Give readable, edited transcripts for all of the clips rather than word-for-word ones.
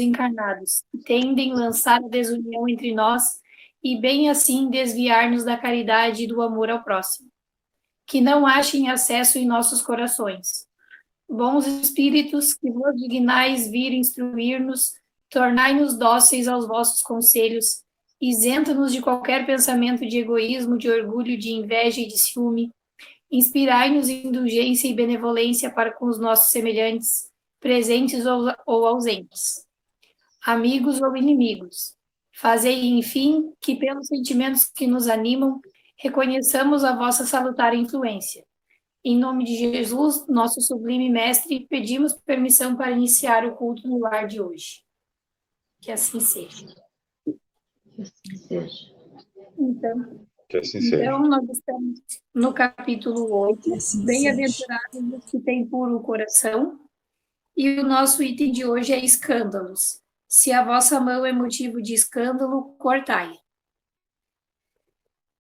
desencarnados, que tendem lançar a desunião entre nós e bem assim desviar-nos da caridade e do amor ao próximo. Que não achem acesso em nossos corações. Bons espíritos, que vos dignais vir instruir-nos, tornai-nos dóceis aos vossos conselhos, isenta-nos de qualquer pensamento de egoísmo, de orgulho, de inveja e de ciúme, inspirai-nos indulgência e benevolência para com os nossos semelhantes, presentes ou ausentes, amigos ou inimigos. Fazei, enfim, que pelos sentimentos que nos animam, reconheçamos a vossa salutar influência. Em nome de Jesus, nosso sublime mestre, pedimos permissão para iniciar o culto no lar de hoje. Que assim seja. Que assim seja. Que assim seja. Então, nós estamos no capítulo 8, assim Bem-aventurados os que têm puro coração, e o nosso item de hoje é escândalos. Se a vossa mão é motivo de escândalo, cortai.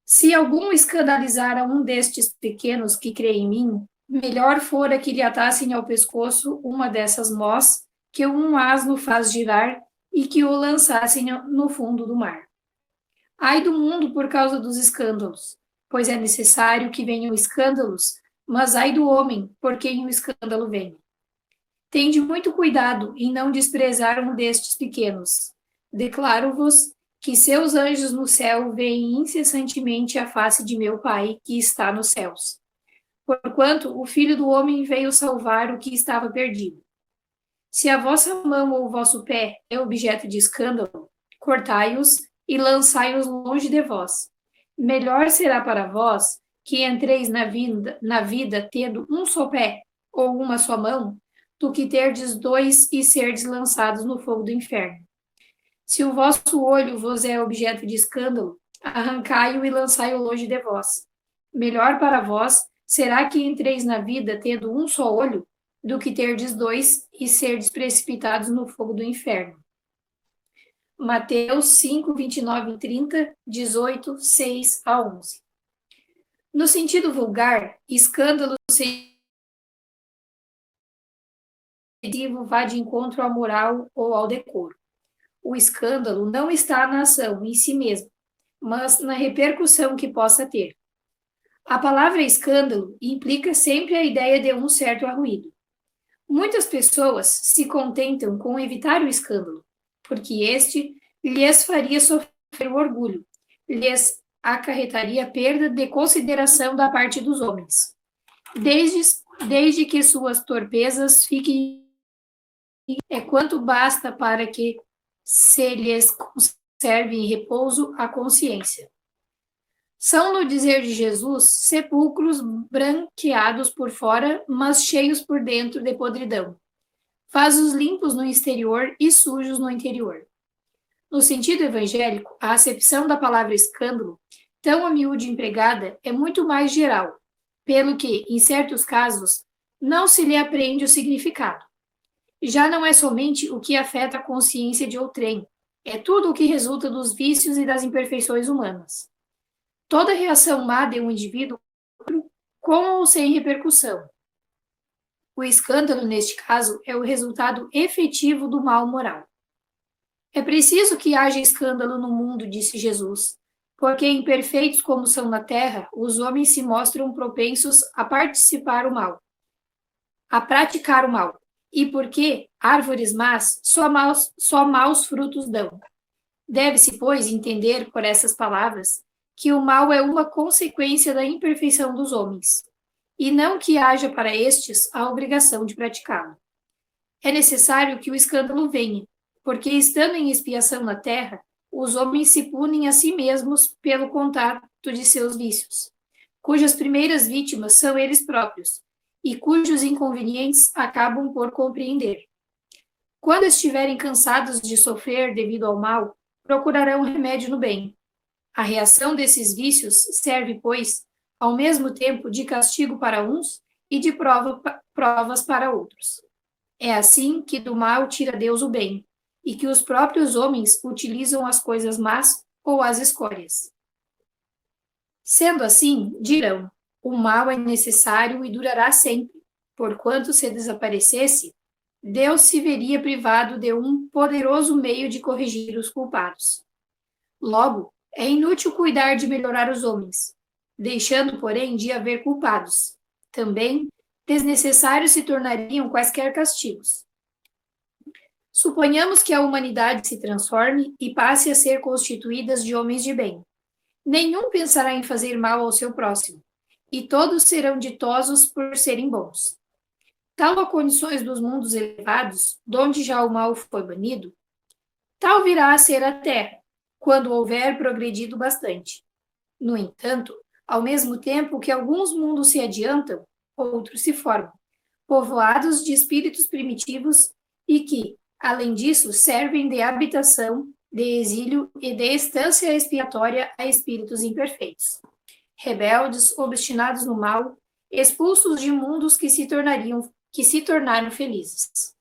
Se algum escandalizar a um destes pequenos que crê em mim, melhor fora que lhe atassem ao pescoço uma dessas mós que um asno faz girar e que o lançassem no fundo do mar. Ai do mundo por causa dos escândalos, pois é necessário que venham escândalos, mas ai do homem por quem o escândalo vem. Tende muito cuidado em não desprezar um destes pequenos. Declaro-vos que seus anjos no céu veem incessantemente a face de meu Pai que está nos céus. Porquanto o Filho do Homem veio salvar o que estava perdido. Se a vossa mão ou o vosso pé é objeto de escândalo, cortai-os e lançai-os longe de vós. Melhor será para vós que entreis na vida tendo um só pé ou uma só mão, do que terdes dois e serdes lançados no fogo do inferno. Se o vosso olho vos é objeto de escândalo, arrancai-o e lançai-o longe de vós. Melhor para vós será que entreis na vida tendo um só olho, do que terdes dois e serdes precipitados no fogo do inferno. Mateus 5, 29 e 30, 18, 6 a 11. No sentido vulgar, escândalo vá de encontro à moral ou ao decoro. O escândalo não está na ação em si mesmo, mas na repercussão que possa ter. A palavra escândalo implica sempre a ideia de um certo arruído. Muitas pessoas se contentam com evitar o escândalo, porque este lhes faria sofrer o orgulho, lhes acarretaria perda de consideração da parte dos homens, desde que suas torpezas fiquem quanto basta para que se lhes conserve em repouso a consciência. São, no dizer de Jesus, sepulcros branqueados por fora, mas cheios por dentro de podridão. Faz-os limpos no exterior e sujos no interior. No sentido evangélico, a acepção da palavra escândalo, tão a miúde empregada, é muito mais geral, pelo que, em certos casos, não se lhe apreende o significado. Já não é somente o que afeta a consciência de outrem, é tudo o que resulta dos vícios e das imperfeições humanas. Toda reação má de um indivíduo, com ou sem repercussão. O escândalo, neste caso, é o resultado efetivo do mal moral. É preciso que haja escândalo no mundo, disse Jesus, porque imperfeitos como são na terra, os homens se mostram propensos a participar o mal, a praticar o mal, e porque árvores más só maus frutos dão. Deve-se, pois, entender por essas palavras que o mal é uma consequência da imperfeição dos homens, e não que haja para estes a obrigação de praticá-lo. É necessário que o escândalo venha, porque, estando em expiação na terra, os homens se punem a si mesmos pelo contato de seus vícios, cujas primeiras vítimas são eles próprios, e cujos inconvenientes acabam por compreender. Quando estiverem cansados de sofrer devido ao mal, procurarão remédio no bem. A reação desses vícios serve, pois, ao mesmo tempo de castigo para uns e de provas para outros. É assim que do mal tira Deus o bem, e que os próprios homens utilizam as coisas más ou as escórias. Sendo assim, dirão, o mal é necessário e durará sempre, porquanto se desaparecesse, Deus se veria privado de um poderoso meio de corrigir os culpados. Logo, é inútil cuidar de melhorar os homens, deixando, porém, de haver culpados. Também, desnecessários se tornariam quaisquer castigos. Suponhamos que a humanidade se transforme e passe a ser constituída de homens de bem. Nenhum pensará em fazer mal ao seu próximo, e todos serão ditosos por serem bons. Tal a condições dos mundos elevados, donde já o mal foi banido, tal virá a ser a terra, quando houver progredido bastante. No entanto, ao mesmo tempo que alguns mundos se adiantam, outros se formam, povoados de espíritos primitivos e que, além disso, servem de habitação, de exílio e de estância expiatória a espíritos imperfeitos, rebeldes, obstinados no mal, expulsos de mundos que se tornaram felizes.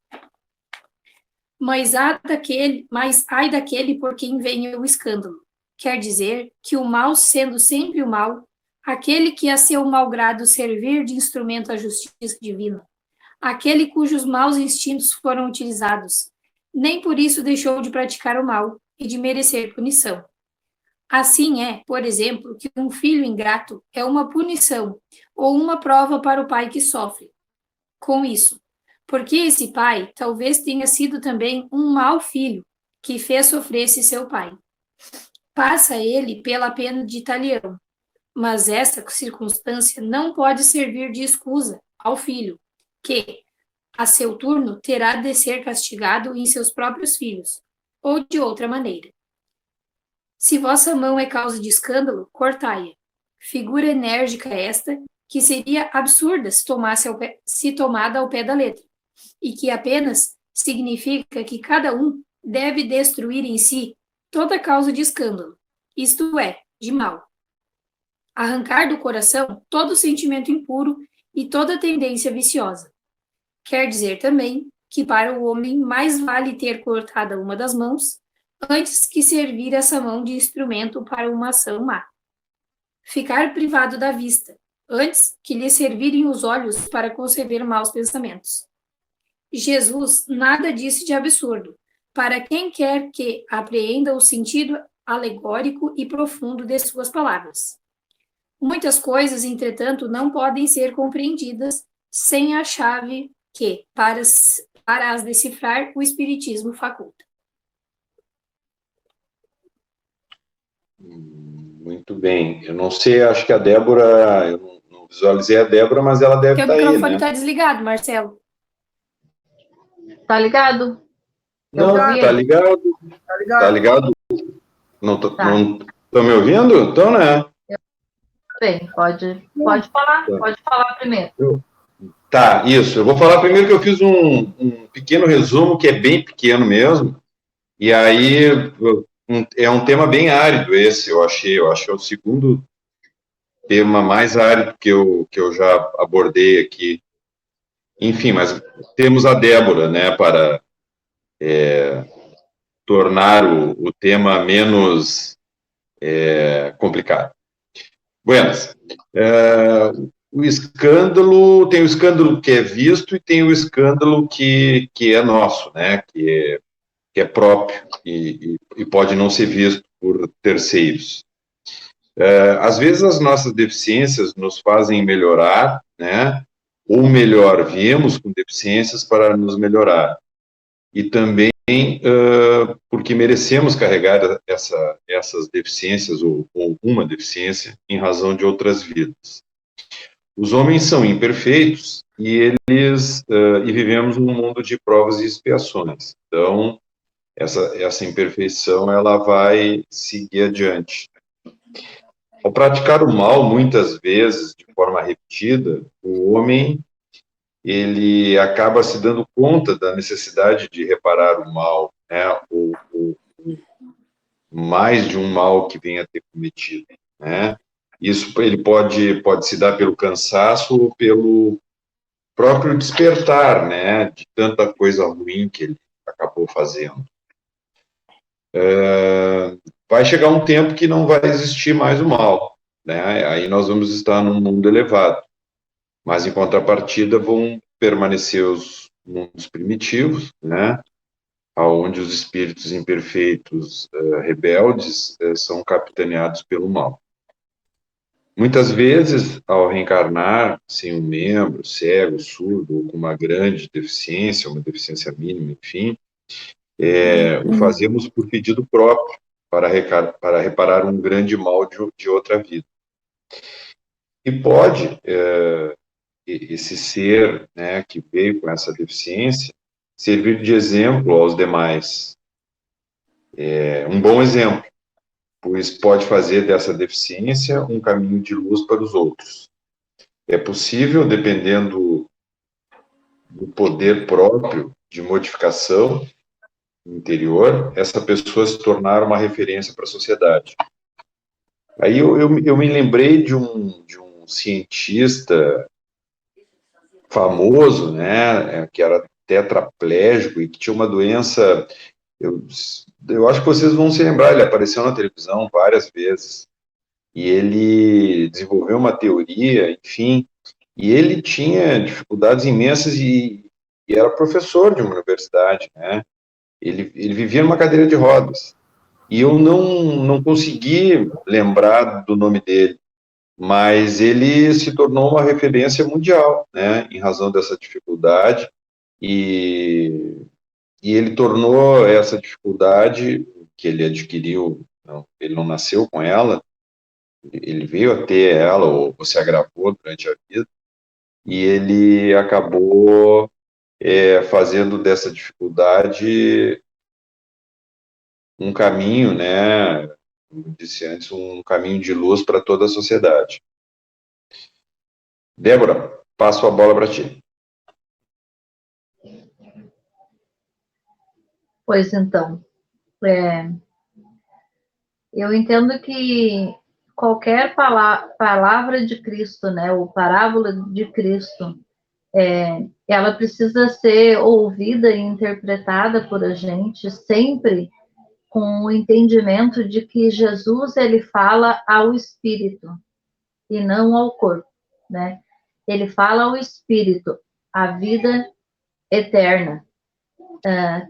Mas ai daquele por quem vem o escândalo. Quer dizer que o mal sendo sempre o mal, aquele que a seu malgrado servir de instrumento à justiça divina, aquele cujos maus instintos foram utilizados, nem por isso deixou de praticar o mal e de merecer punição. Assim é, por exemplo, que um filho ingrato é uma punição ou uma prova para o pai que sofre. Com isso, porque esse pai talvez tenha sido também um mau filho que fez sofrer-se seu pai. Passa ele pela pena de talião, mas essa circunstância não pode servir de escusa ao filho, que, a seu turno, terá de ser castigado em seus próprios filhos, ou de outra maneira. Se vossa mão é causa de escândalo, cortai-a. Figura enérgica esta, que seria absurda se tomada ao pé da letra, e que apenas significa que cada um deve destruir em si toda causa de escândalo, isto é, de mal. Arrancar do coração todo sentimento impuro e toda tendência viciosa. Quer dizer também que para o homem mais vale ter cortada uma das mãos antes que servir essa mão de instrumento para uma ação má. Ficar privado da vista antes que lhe servirem os olhos para conceber maus pensamentos. Jesus nada disse de absurdo, para quem quer que apreenda o sentido alegórico e profundo de suas palavras. Muitas coisas, entretanto, não podem ser compreendidas sem a chave que, para as decifrar, o Espiritismo faculta. Muito bem. Eu não sei, acho que a Débora, eu não visualizei a Débora, mas ela deve estar aí, né? O microfone está desligado, Marcelo. Tá ligado? Não, tá ligado. Tá ligado? Não estão me ouvindo? Então, né? Bem, pode falar primeiro. Tá, isso. Eu vou falar primeiro que eu fiz um pequeno resumo, que é bem pequeno mesmo, e aí é um tema bem árido esse, eu acho que é o segundo tema mais árido que eu já abordei aqui. Enfim, mas temos a Débora, né, para tornar o tema menos complicado. Buenas. O escândalo, tem o escândalo que é visto e tem o escândalo que é nosso, né, que é próprio e pode não ser visto por terceiros. Às vezes as nossas deficiências nos fazem melhorar, né, ou melhor, viemos com deficiências para nos melhorar. E também porque merecemos carregar essas deficiências ou uma deficiência em razão de outras vidas. Os homens são imperfeitos e vivemos num mundo de provas e expiações. Então, essa imperfeição ela vai seguir adiante. Ao praticar o mal, muitas vezes, de forma repetida, o homem ele acaba se dando conta da necessidade de reparar o mal, né, ou mais de um mal que venha a ter cometido, né. Isso ele pode se dar pelo cansaço ou pelo próprio despertar, né, de tanta coisa ruim que ele acabou fazendo. Vai chegar um tempo que não vai existir mais o mal, né, aí nós vamos estar num mundo elevado, mas em contrapartida vão permanecer os mundos primitivos, né, onde os espíritos imperfeitos, rebeldes, são capitaneados pelo mal. Muitas vezes, ao reencarnar sem um membro, cego, surdo, ou com uma grande deficiência, uma deficiência mínima, enfim, o fazemos por pedido próprio, para reparar um grande mal de outra vida. E pode, esse ser, né, que veio com essa deficiência, servir de exemplo aos demais. Um bom exemplo, pois pode fazer dessa deficiência um caminho de luz para os outros. É possível, dependendo do poder próprio de modificação interior, essa pessoa se tornar uma referência para a sociedade. Aí eu me lembrei de um cientista famoso, né, que era tetraplégico e que tinha uma doença, eu acho que vocês vão se lembrar, ele apareceu na televisão várias vezes, e ele desenvolveu uma teoria, enfim, e ele tinha dificuldades imensas e era professor de uma universidade, né, ele vivia numa cadeira de rodas, e eu não consegui lembrar do nome dele, mas ele se tornou uma referência mundial, né, em razão dessa dificuldade, e ele tornou essa dificuldade que ele adquiriu, ele não nasceu com ela, ele veio a ter ela, ou se agravou durante a vida, e ele acabou fazendo dessa dificuldade um caminho, né, como disse antes, um caminho de luz para toda a sociedade. Débora, passo a bola para ti. Pois então, eu entendo que qualquer palavra de Cristo, né, ou parábola de Cristo, ela precisa ser ouvida e interpretada por a gente sempre com o entendimento de que Jesus, ele fala ao espírito e não ao corpo, né? Ele fala ao espírito, a vida eterna.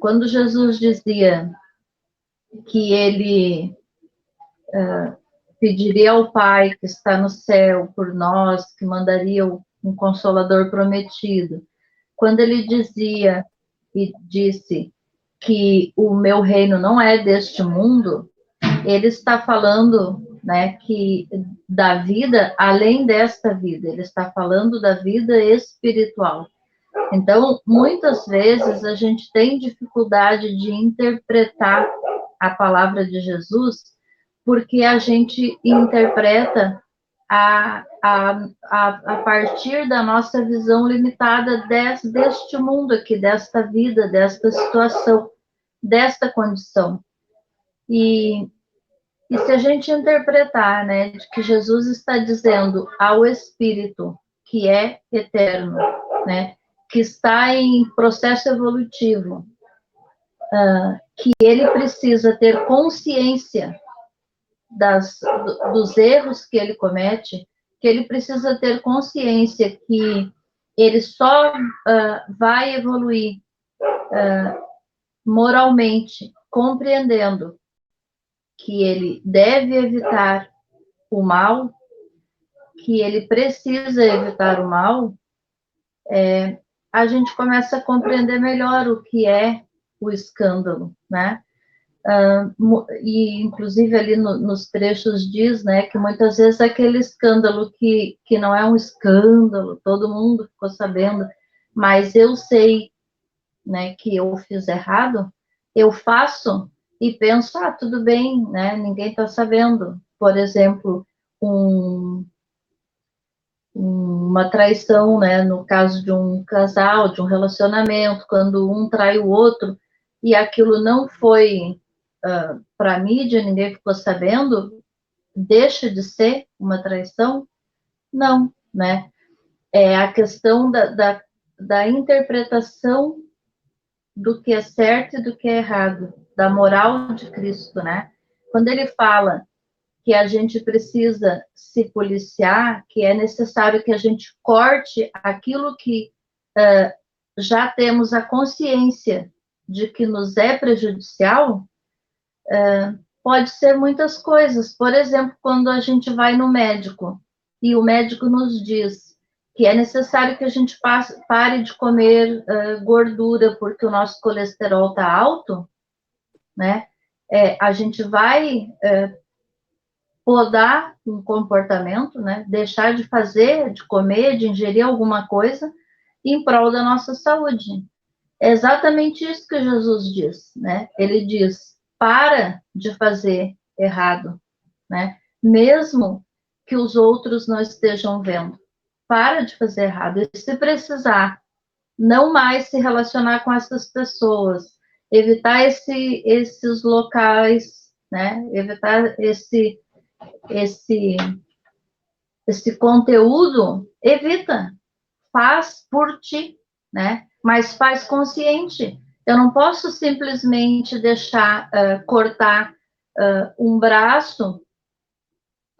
Quando Jesus dizia que ele pediria ao Pai que está no céu por nós, que mandaria um Consolador prometido, quando ele dizia e disse que o meu reino não é deste mundo, ele está falando, né, que da vida além desta vida, ele está falando da vida espiritual. Então, muitas vezes a gente tem dificuldade de interpretar a palavra de Jesus, porque a gente interpreta a partir da nossa visão limitada deste mundo aqui, desta vida, desta situação, desta condição. E se a gente interpretar, né, de que Jesus está dizendo ao Espírito que é eterno, né, que está em processo evolutivo, que ele precisa ter consciência dos erros que ele comete, que ele precisa ter consciência que ele só vai evoluir moralmente, compreendendo que ele deve evitar o mal, que ele precisa evitar o mal, a gente começa a compreender melhor o que é o escândalo, né? E, inclusive, ali nos trechos diz, né, que muitas vezes aquele escândalo que não é um escândalo, todo mundo ficou sabendo, mas eu sei, né, que eu fiz errado, eu faço e penso, tudo bem, né, ninguém está sabendo. Por exemplo, uma traição, né, no caso de um casal, de um relacionamento, quando um trai o outro, e aquilo não foi para a mídia, ninguém ficou sabendo, deixa de ser uma traição? Não, né? É a questão da interpretação do que é certo e do que é errado, da moral de Cristo, né? Quando ele fala que a gente precisa se policiar, que é necessário que a gente corte aquilo que já temos a consciência de que nos é prejudicial, pode ser muitas coisas. Por exemplo, quando a gente vai no médico e o médico nos diz que é necessário que a gente pare de comer gordura porque o nosso colesterol está alto, né? A gente vai podar um comportamento, né? Deixar de fazer, de comer, de ingerir alguma coisa em prol da nossa saúde. É exatamente isso que Jesus diz, né? Ele diz, para de fazer errado, né? Mesmo que os outros não estejam vendo. Para de fazer errado. E se precisar, não mais se relacionar com essas pessoas, evitar esses locais, né? Evitar esse conteúdo, evita, faz por ti, né? Mas faz consciente. Eu não posso simplesmente deixar cortar um braço,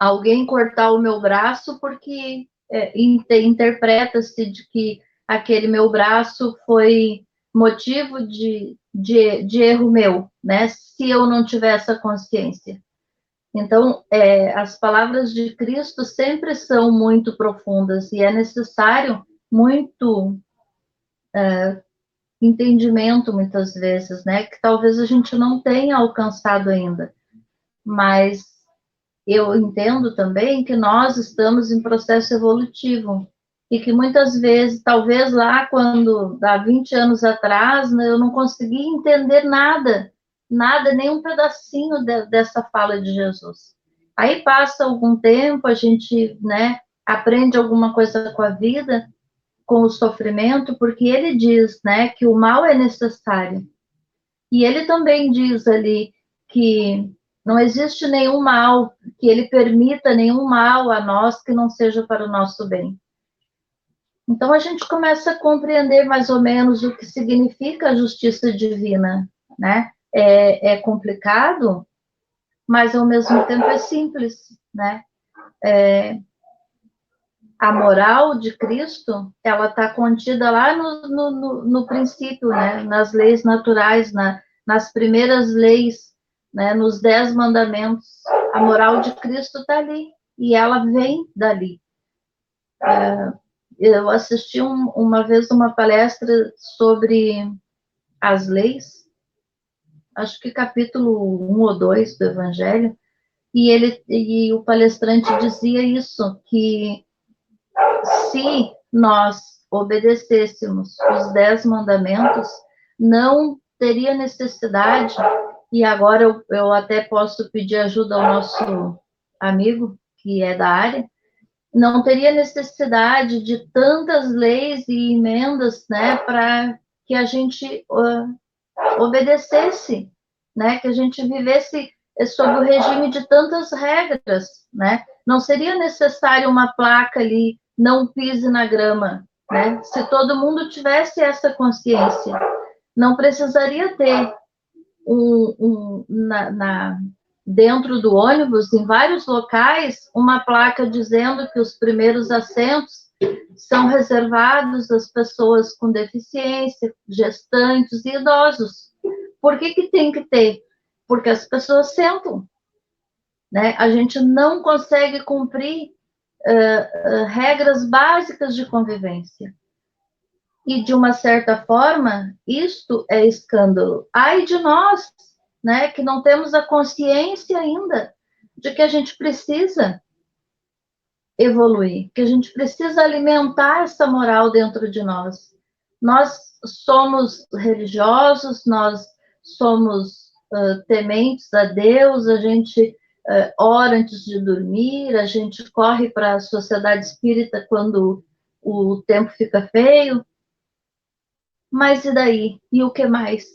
alguém cortar o meu braço, porque interpreta-se de que aquele meu braço foi motivo de erro meu, né? Se eu não tiver essa consciência. Então, as palavras de Cristo sempre são muito profundas e é necessário muito entendimento, muitas vezes, né? Que talvez a gente não tenha alcançado ainda. Mas eu entendo também que nós estamos em processo evolutivo e que muitas vezes, talvez lá quando, há 20 anos atrás, né, eu não consegui entender nada, nem um pedacinho dessa fala de Jesus. Aí passa algum tempo, a gente, né, aprende alguma coisa com a vida, com o sofrimento, porque ele diz, né, que o mal é necessário. E ele também diz ali que não existe nenhum mal, que ele permita nenhum mal a nós que não seja para o nosso bem. Então a gente começa a compreender mais ou menos o que significa a justiça divina, né? É complicado, mas ao mesmo tempo é simples, né? A moral de Cristo, ela está contida lá no princípio, né? Nas leis naturais, nas primeiras leis, né? Nos 10 mandamentos. A moral de Cristo está ali, e ela vem dali. Eu assisti uma vez uma palestra sobre as leis, acho que capítulo 1 ou 2 do Evangelho, e o palestrante dizia isso, que se nós obedecêssemos os 10 mandamentos, não teria necessidade, e agora eu até posso pedir ajuda ao nosso amigo, que é da área, não teria necessidade de tantas leis e emendas, né, para que a gente obedecesse, né, que a gente vivesse sob o regime de tantas regras, né? Não seria necessário uma placa ali, não pise na grama, né? Se todo mundo tivesse essa consciência, não precisaria ter dentro do ônibus, em vários locais, uma placa dizendo que os primeiros assentos são reservados às pessoas com deficiência, gestantes e idosos. Por que tem que ter? Porque as pessoas sentam, né? A gente não consegue cumprir regras básicas de convivência. E, de uma certa forma, isto é escândalo. Ai de nós, né, que não temos a consciência ainda de que a gente precisa evoluir, que a gente precisa alimentar essa moral dentro de nós. Nós somos religiosos, nós somos tementes a Deus, a gente ora antes de dormir, a gente corre para a sociedade espírita quando o tempo fica feio. Mas e daí? E o que mais?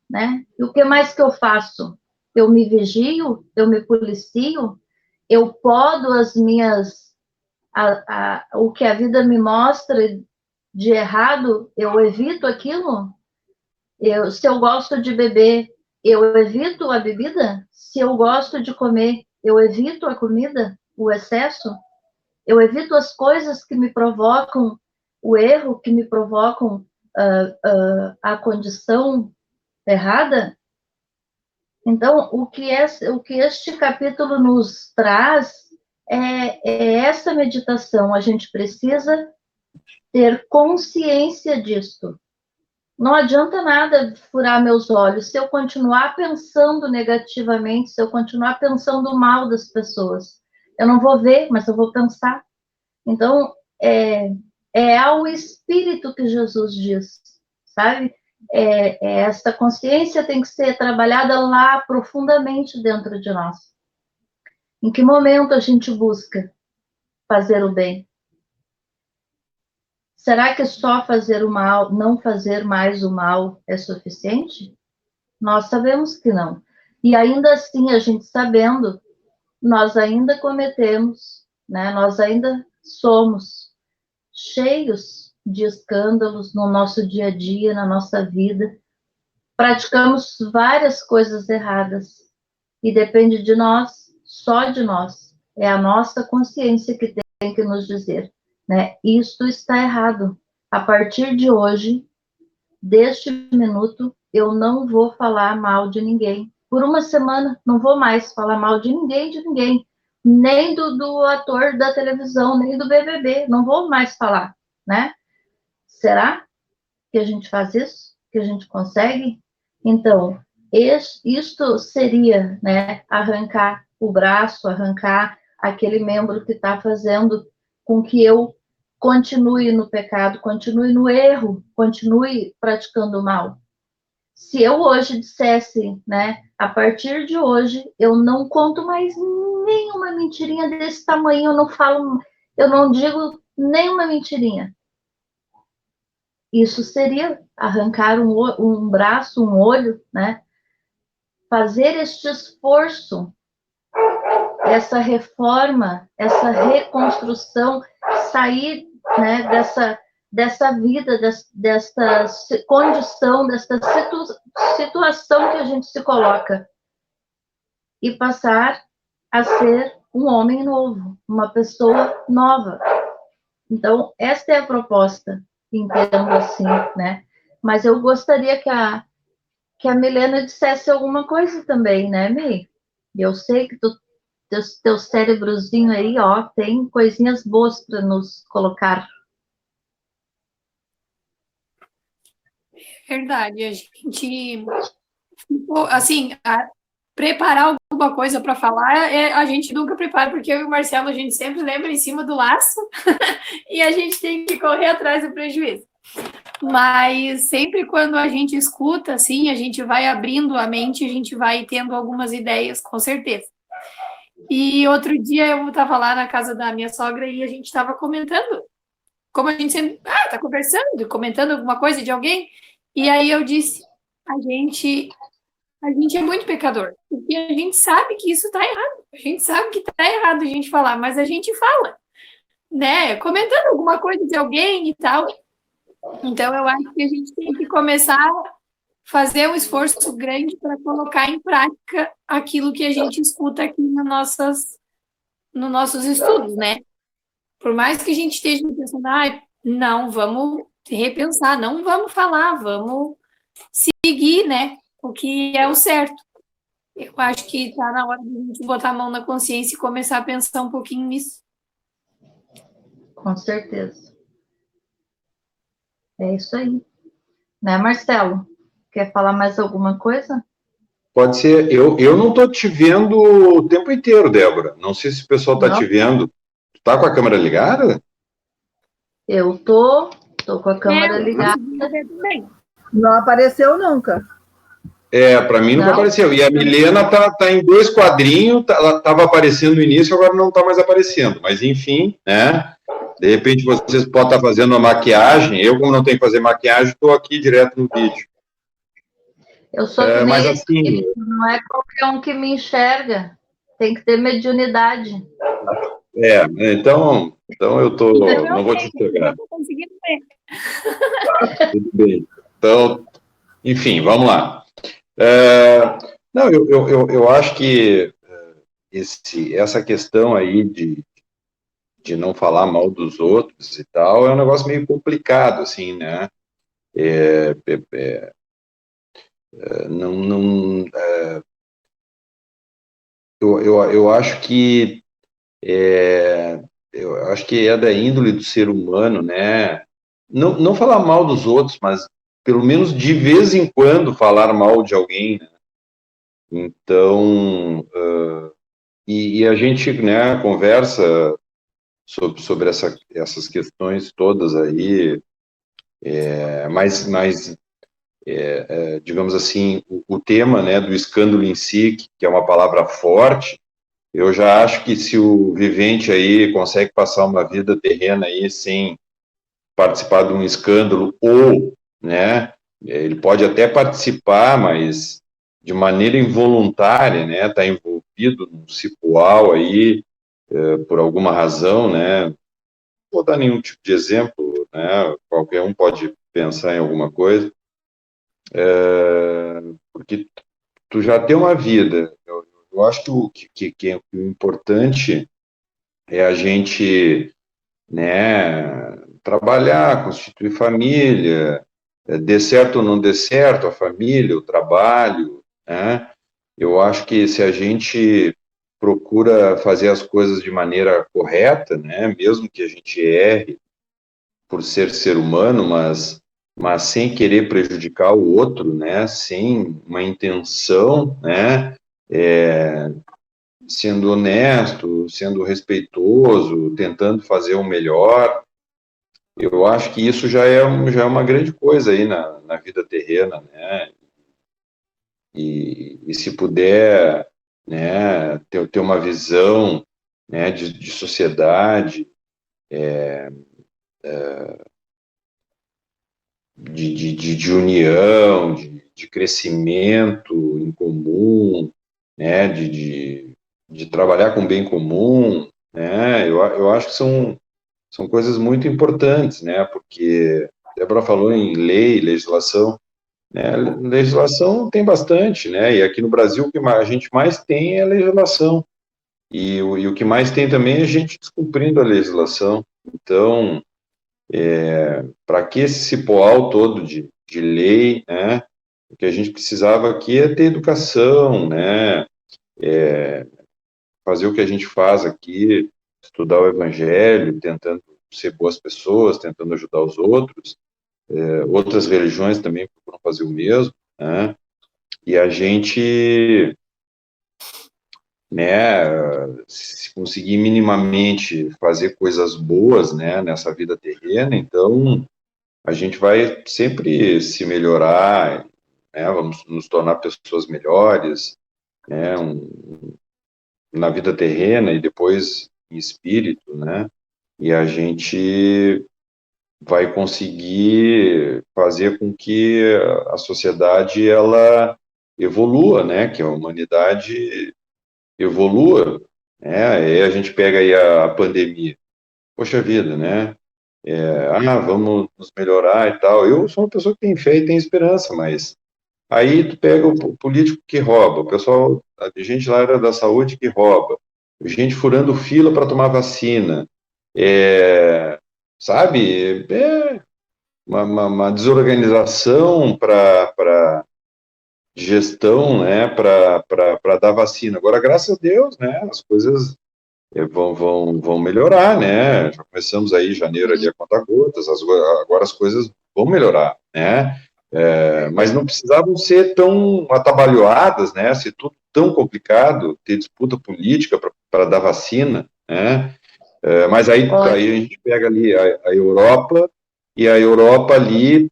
Né? E o que mais que eu faço? Eu me vigio? Eu me policio? Eu podo as minhas... o que a vida me mostra de errado, eu evito aquilo? Se eu gosto de beber, eu evito a bebida? Se eu gosto de comer, eu evito a comida, o excesso? Eu evito as coisas que me provocam o erro, que me provocam a condição errada. Então, o que este capítulo nos traz é essa meditação. A gente precisa ter consciência disto. Não adianta nada furar meus olhos se eu continuar pensando negativamente, se eu continuar pensando mal das pessoas. Eu não vou ver, mas eu vou pensar. Então, é ao Espírito que Jesus diz, sabe? Essa consciência tem que ser trabalhada lá profundamente dentro de nós. Em que momento a gente busca fazer o bem? Será que só fazer o mal, não fazer mais o mal é suficiente? Nós sabemos que não. E ainda assim, a gente sabendo, nós ainda cometemos, né? Nós ainda somos cheios de escândalos no nosso dia a dia, na nossa vida. Praticamos várias coisas erradas. E depende de nós, só de nós. É a nossa consciência que tem que nos dizer, né? Isto está errado. A partir de hoje, deste minuto, eu não vou falar mal de ninguém. Por uma semana, não vou mais falar mal de ninguém. Nem do ator da televisão, nem do BBB. Não vou mais falar, né? Será que a gente faz isso? Que a gente consegue? Então, isto seria, né, arrancar o braço, arrancar aquele membro que está fazendo com que eu continue no pecado, continue no erro, continue praticando o mal. Se eu hoje dissesse, né, a partir de hoje, eu não conto mais nenhuma mentirinha desse tamanho, eu não digo nenhuma mentirinha. Isso seria arrancar um braço, um olho, né? Fazer este esforço, essa reforma, essa reconstrução, sair, né, dessa vida, desta condição, desta situação que a gente se coloca e passar a ser um homem novo, uma pessoa nova. Então, esta é a proposta, entendo assim, né? Mas eu gostaria que a Milena dissesse alguma coisa também, né, Mi? Eu sei que teu cérebrozinho aí, ó, tem coisinhas boas para nos colocar. Verdade, a gente, assim, preparar alguma coisa para falar, a gente nunca prepara, porque eu e o Marcelo, a gente sempre lembra em cima do laço e a gente tem que correr atrás do prejuízo. Mas sempre quando a gente escuta, assim, a gente vai abrindo a mente, a gente vai tendo algumas ideias, com certeza. E outro dia eu estava lá na casa da minha sogra e a gente estava comentando, como a gente sempre tá conversando, comentando alguma coisa de alguém, e aí eu disse, a gente é muito pecador, porque a gente sabe que isso está errado, a gente sabe que está errado a gente falar, mas a gente fala, né, comentando alguma coisa de alguém e tal. Então, eu acho que a gente tem que começar a fazer um esforço grande para colocar em prática aquilo que a gente escuta aqui nos nossos estudos, né? Por mais que a gente esteja pensando, não, vamos repensar, não vamos falar, vamos seguir, né? O que é o certo. Eu acho que está na hora de a gente botar a mão na consciência e começar a pensar um pouquinho nisso. Com certeza. É isso aí. Né, Marcelo? Quer falar mais alguma coisa? Pode ser. Eu não estou te vendo o tempo inteiro, Débora. Não sei se o pessoal está te vendo. Tu tá com a câmera ligada? Eu tô com a câmera ligada. Não apareceu nunca. Para mim nunca apareceu. E a Milena tá em 2 quadrinhos, ela estava aparecendo no início, agora não está mais aparecendo. Mas, enfim, né? De repente vocês podem estar fazendo uma maquiagem. Eu, como não tenho que fazer maquiagem, estou aqui direto no vídeo. Eu sou que nem mas assim, não é qualquer um que me enxerga. Tem que ter mediunidade. Então eu tô. Não vou te enxergar. Não tô conseguindo ver. Tudo bem. Então, enfim, vamos lá. Não, eu acho que essa questão aí de não falar mal dos outros e tal é um negócio meio complicado, assim, né? não, eu acho que eu acho que é da índole do ser humano, né? Não falar mal dos outros, mas pelo menos de vez em quando falar mal de alguém, né? Então, e a gente, né, conversa sobre essas questões todas aí, mas digamos assim, o tema, né, do escândalo em si, que é uma palavra forte. Eu já acho que se o vivente aí consegue passar uma vida terrena aí sem participar de um escândalo, ou, né, ele pode até participar, mas de maneira involuntária, né, tá envolvido num cipoal aí, por alguma razão, né, não vou dar nenhum tipo de exemplo, né, qualquer um pode pensar em alguma coisa, porque tu já tem uma vida. Eu acho que o importante é a gente, né, trabalhar, constituir família, dê certo ou não dê certo a família, o trabalho, né? Eu acho que se a gente procura fazer as coisas de maneira correta, né, mesmo que a gente erre por ser humano, mas sem querer prejudicar o outro, né, sem uma intenção, né, sendo honesto, sendo respeitoso, tentando fazer o melhor. Eu acho que isso já é uma grande coisa aí na vida terrena, né? E se puder, né, ter uma visão, né, de sociedade, de união, de crescimento em comum, né, de trabalhar com o bem comum, né? Eu acho que são coisas muito importantes, né? Porque a Débora falou em lei, legislação, né? Legislação tem bastante, né? E aqui no Brasil o que a gente mais tem é legislação. E o que mais tem também é a gente descumprindo a legislação. Então, para que esse cipoal todo de lei, né? O que a gente precisava aqui é ter educação, né? Fazer o que a gente faz aqui, estudar o Evangelho, tentando ser boas pessoas, tentando ajudar os outros. Outras religiões também procuram fazer o mesmo, né? E a gente, né, se conseguir minimamente fazer coisas boas, né, nessa vida terrena, então a gente vai sempre se melhorar, né, vamos nos tornar pessoas melhores, né, na vida terrena e depois em espírito, né, e a gente vai conseguir fazer com que a sociedade ela evolua, né, que a humanidade evolua, né, aí a gente pega aí a pandemia, poxa vida, né, vamos nos melhorar e tal, eu sou uma pessoa que tem fé e tem esperança, mas aí tu pega o político que rouba, o pessoal, a gente lá era da saúde que rouba, gente furando fila para tomar vacina, sabe, uma desorganização para de gestão, né, para dar vacina. Agora, graças a Deus, né, as coisas vão melhorar, né? Já começamos aí em janeiro ali a conta gotas, agora as coisas vão melhorar, né? Mas não precisavam ser tão atabalhoadas, né? Ser tudo tão complicado, ter disputa política para dar vacina, né? Mas aí a gente pega ali a Europa, e a Europa ali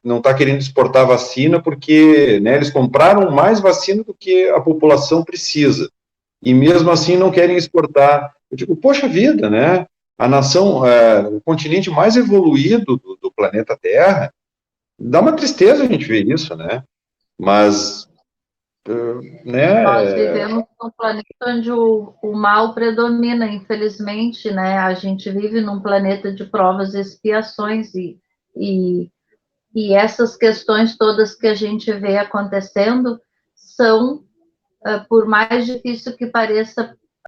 não está querendo exportar vacina porque, né, eles compraram mais vacina do que a população precisa, e mesmo assim não querem exportar. Eu digo, poxa vida, né? A nação, o continente mais evoluído do planeta Terra, dá uma tristeza a gente ver isso, né? Mas, Nós né, vivemos num planeta onde o mal predomina, infelizmente, né? A gente vive num planeta de provas e expiações e, e essas questões todas que a gente vê acontecendo são, por mais difícil que pareça